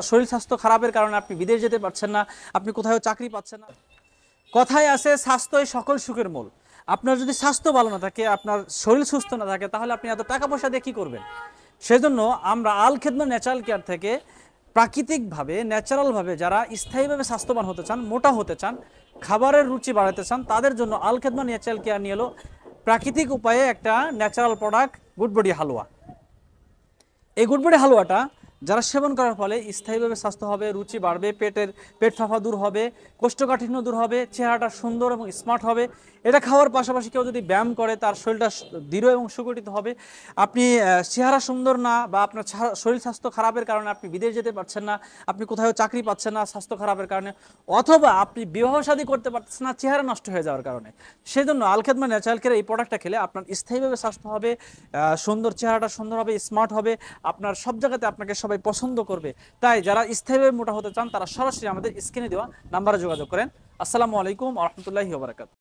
শরীর স্বাস্থ্য খারাপের কারণে আপনি বিদেশ যেতে পারছেন না, আপনি কোথাও চাকরি পাচ্ছেন না। কথায় আছে স্বাস্থ্যই সকল সুখের মূল। আপনার যদি স্বাস্থ্য ভালো না থাকে, আপনার শরীর সুস্থ না থাকে, তাহলে আপনি এত টাকা পয়সা দিয়ে কি করবেন? সেজন্য আমরা আল খেদমত ন্যাচারাল কেয়ার থেকে প্রাকৃতিকভাবে ন্যাচারালভাবে যারা স্থায়ীভাবে স্বাস্থ্যবান হতে চান, মোটা হতে চান, খাবারের রুচি বাড়াতে চান, তাদের জন্য আল খেদমত ন্যাচারাল কেয়ার নিয়ে এলো প্রাকৃতিক উপায়ে একটা ন্যাচারাল প্রোডাক্ট গুডবডি হালুয়া। এই গুড়বড়ি হালুয়াটা যারা সেবন করার ফলে স্থায়ীভাবে স্বাস্থ্য হবে, রুচি বাড়বে, পেট ফাঁপা দূর হবে, কোষ্ঠকাঠিন্য দূর হবে, চেহারাটা সুন্দর এবং স্মার্ট হবে। এটা খাওয়ার পাশাপাশি কেউ যদি ব্যায়াম করে তার শরীরটা দৃঢ় এবং সুগঠিত হবে। আপনি চেহারা সুন্দর না বা আপনার শরীর স্বাস্থ্য খারাপের কারণে আপনি বিদেশ যেতে পারছেন না, আপনি কোথাও চাকরি পাচ্ছেন না স্বাস্থ্য খারাপের কারণে, অথবা আপনি বিবাহ শাদী করতে পারছেন না চেহারা নষ্ট হয়ে যাওয়ার কারণে, সেই জন্য আল খেদমত ন্যাচারাল কেয়ার এই প্রোডাক্টটা খেলে আপনার স্থায়ীভাবে স্বাস্থ্য হবে, সুন্দর চেহারাটা সুন্দর হবে, স্মার্ট হবে, আপনার সব জায়গাতে আপনাকে সবাই পছন্দ করবে। তাই যারা স্থায়ীভাবে মোটা হতে চান তারা সরাসরি আমাদের স্ক্রিনে দেওয়া নাম্বারে যোগাযোগ করেন। আসসালামু আলাইকুম ওয়া রাহমাতুল্লাহি ওয়া বারাকাতুহু।